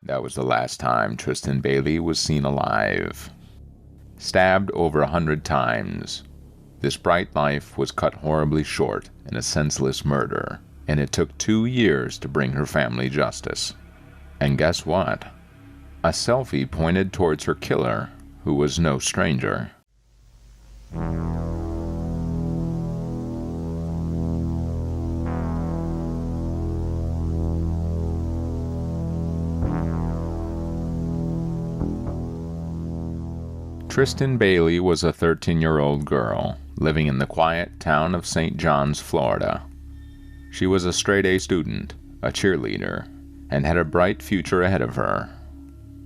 That was the last time Tristan Bailey was seen alive. Stabbed over 100 times, this bright life was cut horribly short in a senseless murder, and it took 2 years to bring her family justice. And guess what? A selfie pointed towards her killer, who was no stranger. Tristan Bailey was a 13-year-old girl living in the quiet town of St. John's, Florida. She was a straight-A student, a cheerleader, and had a bright future ahead of her.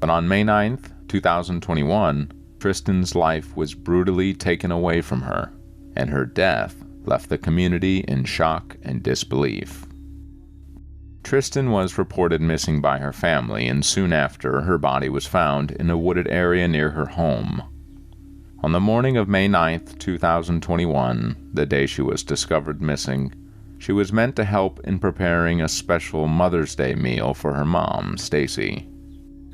But on May 9th, 2021, Tristan's life was brutally taken away from her, and her death left the community in shock and disbelief. Tristan was reported missing by her family, and soon after, her body was found in a wooded area near her home. On the morning of May 9th, 2021, the day she was discovered missing, she was meant to help in preparing a special Mother's Day meal for her mom, Stacy.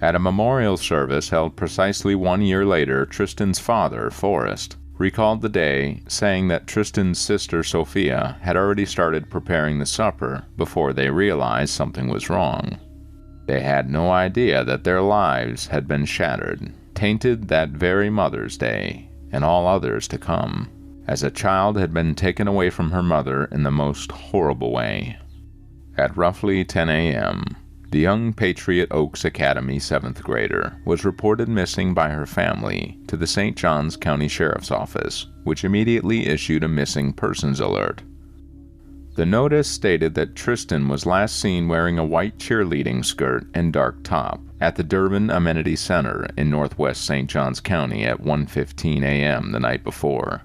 At a memorial service held precisely 1 year later, Tristan's father, Forrest, recalled the day, saying that Tristan's sister, Sophia, had already started preparing the supper before they realized something was wrong. They had no idea that their lives had been shattered, tainted that very Mother's Day, and all others to come, as a child had been taken away from her mother in the most horrible way. At roughly 10 a.m., the young Patriot Oaks Academy 7th grader was reported missing by her family to the St. Johns County Sheriff's Office, which immediately issued a missing persons alert. The notice stated that Tristan was last seen wearing a white cheerleading skirt and dark top at the Durbin Amenity Center in northwest St. Johns County at 1:15 a.m. the night before.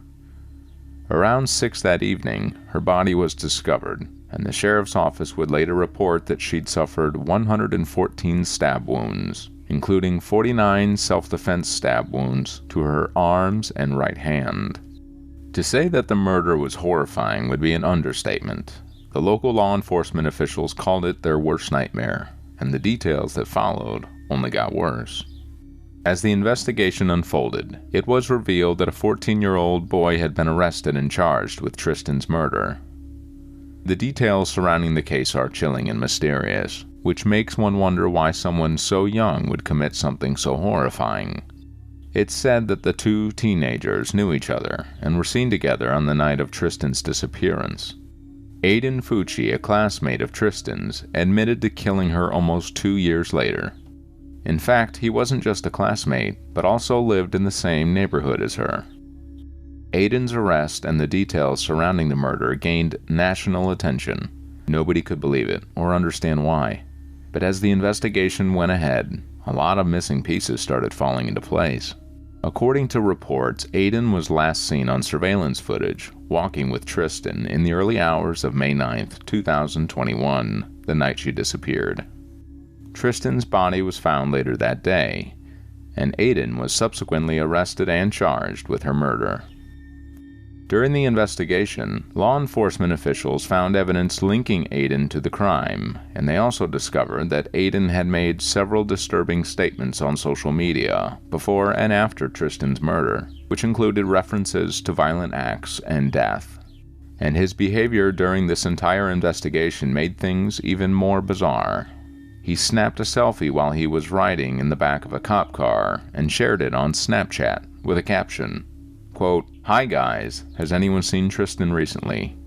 Around 6 that evening, her body was discovered, and the sheriff's office would later report that she'd suffered 114 stab wounds, including 49 self-defense stab wounds to her arms and right hand. To say that the murder was horrifying would be an understatement. The local law enforcement officials called it their worst nightmare, and the details that followed only got worse. As the investigation unfolded, it was revealed that a 14-year-old boy had been arrested and charged with Tristan's murder. The details surrounding the case are chilling and mysterious, which makes one wonder why someone so young would commit something so horrifying. It's said that the two teenagers knew each other and were seen together on the night of Tristan's disappearance. Aiden Fucci, a classmate of Tristan's, admitted to killing her almost 2 years later. In fact, he wasn't just a classmate, but also lived in the same neighborhood as her. Aiden's arrest and the details surrounding the murder gained national attention. Nobody could believe it or understand why. But as the investigation went ahead, a lot of missing pieces started falling into place. According to reports, Aiden was last seen on surveillance footage, walking with Tristan in the early hours of May 9th, 2021, the night she disappeared. Tristan's body was found later that day, and Aiden was subsequently arrested and charged with her murder. During the investigation, law enforcement officials found evidence linking Aiden to the crime, and they also discovered that Aiden had made several disturbing statements on social media before and after Tristan's murder, which included references to violent acts and death. And his behavior during this entire investigation made things even more bizarre. He snapped a selfie while he was riding in the back of a cop car and shared it on Snapchat with a caption, quote, "Hi guys, has anyone seen Tristan recently?"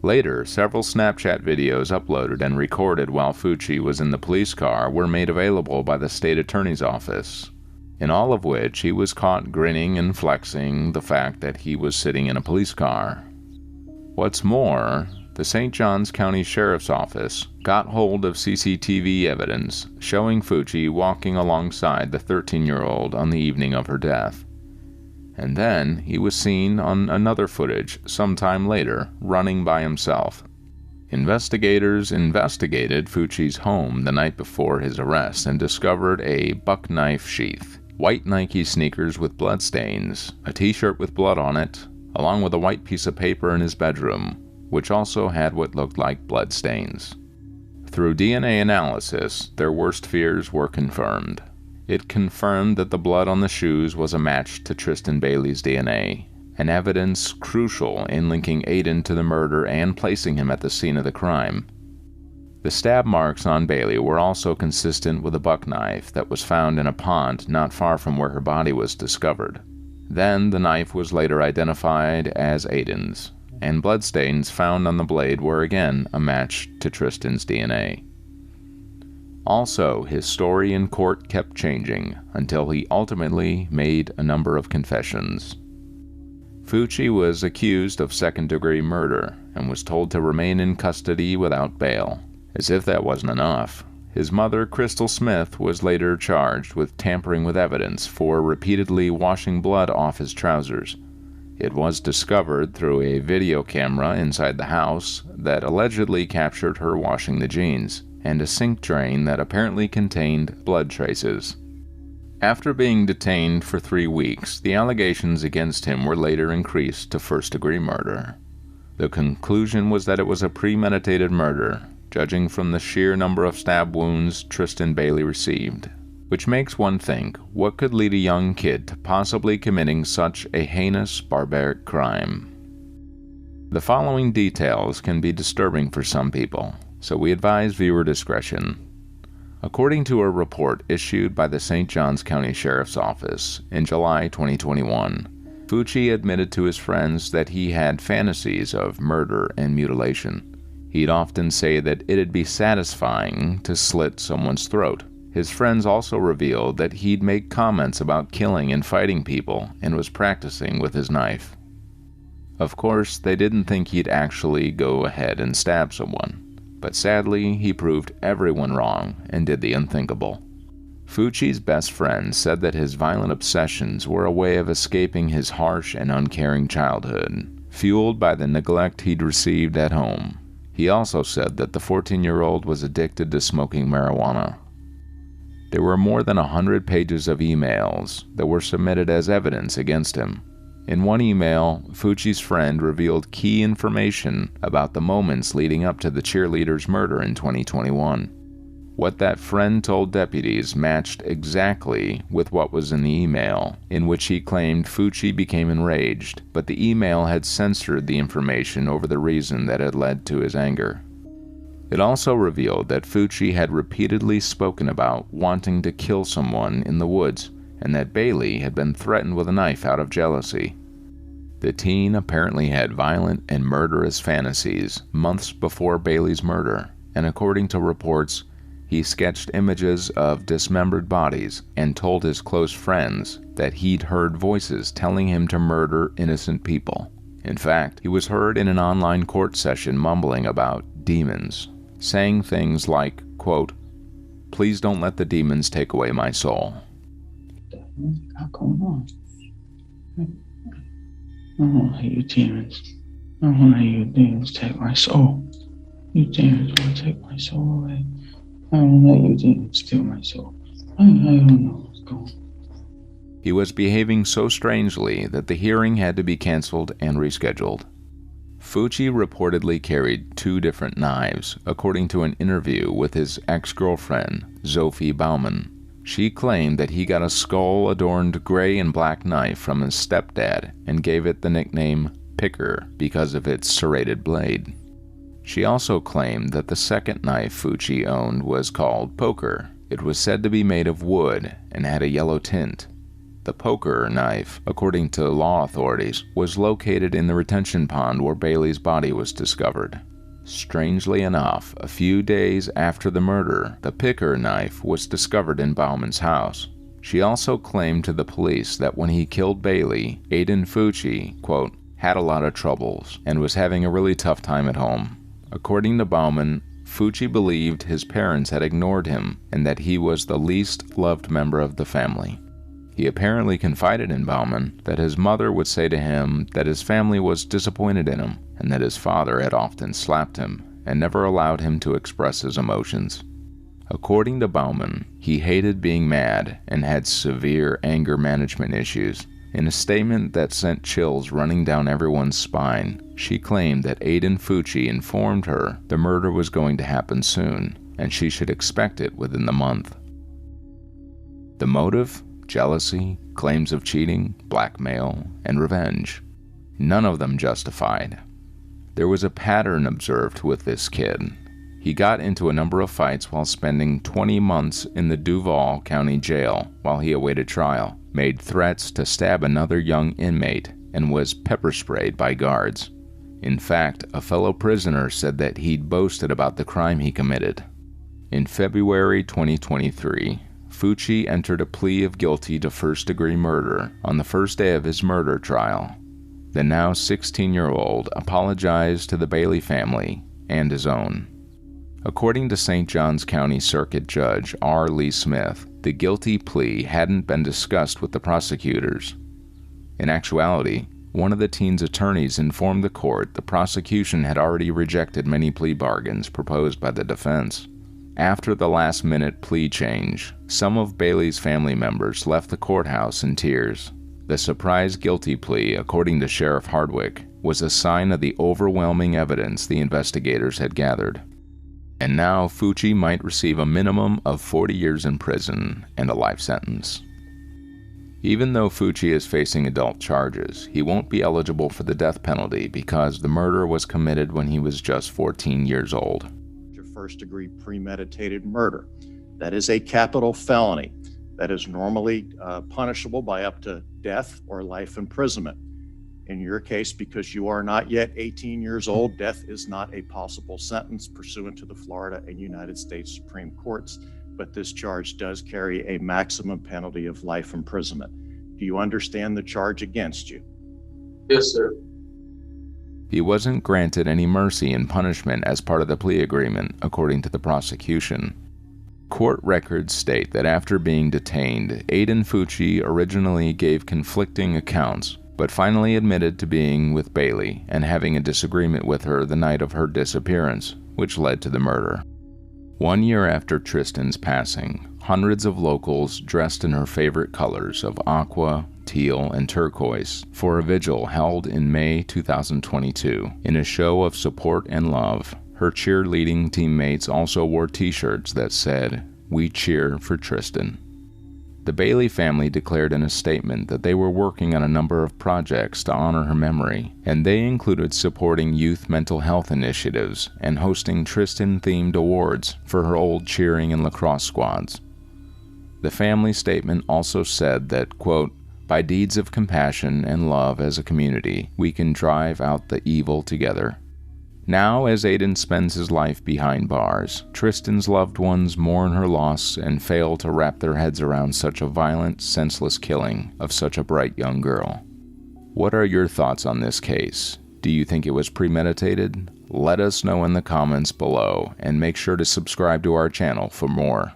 Later, several Snapchat videos uploaded and recorded while Fucci was in the police car were made available by the state attorney's office, in all of which he was caught grinning and flexing the fact that he was sitting in a police car. What's more, the St. Johns County Sheriff's Office got hold of CCTV evidence showing Fucci walking alongside the 13-year-old on the evening of her death. And then he was seen on another footage sometime later, running by himself. Investigators investigated Fucci's home the night before his arrest and discovered a buck knife sheath, white Nike sneakers with bloodstains, a t-shirt with blood on it, along with a white piece of paper in his bedroom, which also had what looked like bloodstains. Through DNA analysis, their worst fears were confirmed. It confirmed that the blood on the shoes was a match to Tristan Bailey's DNA, an evidence crucial in linking Aiden to the murder and placing him at the scene of the crime. The stab marks on Bailey were also consistent with a buck knife that was found in a pond not far from where her body was discovered. Then the knife was later identified as Aiden's, and bloodstains found on the blade were again a match to Tristan's DNA. Also, his story in court kept changing until he ultimately made a number of confessions. Fucci was accused of second-degree murder and was told to remain in custody without bail. As if that wasn't enough, his mother, Crystal Smith, was later charged with tampering with evidence for repeatedly washing blood off his trousers. It was discovered through a video camera inside the house that allegedly captured her washing the jeans, and a sink drain that apparently contained blood traces. After being detained for 3 weeks, the allegations against him were later increased to first-degree murder. The conclusion was that it was a premeditated murder, judging from the sheer number of stab wounds Tristan Bailey received. Which makes one think, what could lead a young kid to possibly committing such a heinous, barbaric crime? The following details can be disturbing for some people, so we advise viewer discretion. According to a report issued by the St. Johns County Sheriff's Office in July 2021, Fucci admitted to his friends that he had fantasies of murder and mutilation. He'd often say that it'd be satisfying to slit someone's throat. His friends also revealed that he'd make comments about killing and fighting people and was practicing with his knife. Of course, they didn't think he'd actually go ahead and stab someone, but sadly, he proved everyone wrong and did the unthinkable. Fucci's best friend said that his violent obsessions were a way of escaping his harsh and uncaring childhood, fueled by the neglect he'd received at home. He also said that the 14-year-old was addicted to smoking marijuana. There were more than 100 pages of emails that were submitted as evidence against him. In one email, Fucci's friend revealed key information about the moments leading up to the cheerleader's murder in 2021. What that friend told deputies matched exactly with what was in the email, in which he claimed Fucci became enraged, but the email had censored the information over the reason that had led to his anger. It also revealed that Fucci had repeatedly spoken about wanting to kill someone in the woods, and that Bailey had been threatened with a knife out of jealousy. The teen apparently had violent and murderous fantasies months before Bailey's murder, and according to reports, he sketched images of dismembered bodies and told his close friends that he'd heard voices telling him to murder innocent people. In fact, he was heard in an online court session mumbling about demons, saying things like, quote, "Please don't let the demons take away my soul." What the hell going on? I don't let you demons. I don't let you demons take my soul. You demons will take my soul away. I don't let you demons steal my soul. I don't know what's going on. He was behaving so strangely that the hearing had to be canceled and rescheduled. Fucci reportedly carried 2 different knives, according to an interview with his ex-girlfriend, Sophie Baumann. She claimed that he got a skull-adorned gray and black knife from his stepdad and gave it the nickname Picker because of its serrated blade. She also claimed that the second knife Fucci owned was called Poker. It was said to be made of wood and had a yellow tint. The Poker knife, according to law authorities, was located in the retention pond where Bailey's body was discovered. Strangely enough, a few days after the murder, the Picker knife was discovered in Baumann's house. She also claimed to the police that when he killed Bailey, Aiden Fucci, quote, had a lot of troubles and was having a really tough time at home. According to Baumann, Fucci believed his parents had ignored him and that he was the least loved member of the family. He apparently confided in Baumann that his mother would say to him that his family was disappointed in him and that his father had often slapped him and never allowed him to express his emotions. According to Baumann, he hated being mad and had severe anger management issues. In a statement that sent chills running down everyone's spine, she claimed that Aiden Fucci informed her the murder was going to happen soon, and she should expect it within the month. The motive? Jealousy, claims of cheating, blackmail, and revenge. None of them justified. There was a pattern observed with this kid. He got into a number of fights while spending 20 months in the Duval County Jail while he awaited trial, made threats to stab another young inmate, and was pepper sprayed by guards. In fact, a fellow prisoner said that he'd boasted about the crime he committed. In February 2023, Fucci entered a plea of guilty to first-degree murder on the first day of his murder trial. The now 16-year-old apologized to the Bailey family and his own. According to St. Johns County Circuit Judge R. Lee Smith, the guilty plea hadn't been discussed with the prosecutors. In actuality, one of the teen's attorneys informed the court the prosecution had already rejected many plea bargains proposed by the defense. After the last-minute plea change, some of Bailey's family members left the courthouse in tears. The surprise guilty plea, according to Sheriff Hardwick, was a sign of the overwhelming evidence the investigators had gathered. And now Fucci might receive a minimum of 40 years in prison and a life sentence. Even though Fucci is facing adult charges, he won't be eligible for the death penalty because the murder was committed when he was just 14 years old. First-degree premeditated murder. That is a capital felony that is normally punishable by up to death or life imprisonment. In your case, because you are not yet 18 years old, death is not a possible sentence pursuant to the Florida and United States Supreme Courts, but this charge does carry a maximum penalty of life imprisonment. Do you understand the charge against you? Yes, sir. He wasn't granted any mercy and punishment as part of the plea agreement, according to the prosecution. Court records state that after being detained, Aiden Fucci originally gave conflicting accounts, but finally admitted to being with Bailey and having a disagreement with her the night of her disappearance, which led to the murder. 1 year after Tristan's passing, hundreds of locals dressed in her favorite colors of aqua, teal, and turquoise for a vigil held in May 2022 in a show of support and love. Her cheerleading teammates also wore t-shirts that said, "We cheer for Tristan." The Bailey family declared in a statement that they were working on a number of projects to honor her memory, and they included supporting youth mental health initiatives and hosting Tristan-themed awards for her old cheering and lacrosse squads. The family statement also said that, quote, "By deeds of compassion and love as a community, we can drive out the evil together." Now, as Aiden spends his life behind bars, Tristan's loved ones mourn her loss and fail to wrap their heads around such a violent, senseless killing of such a bright young girl. What are your thoughts on this case? Do you think it was premeditated? Let us know in the comments below, and make sure to subscribe to our channel for more.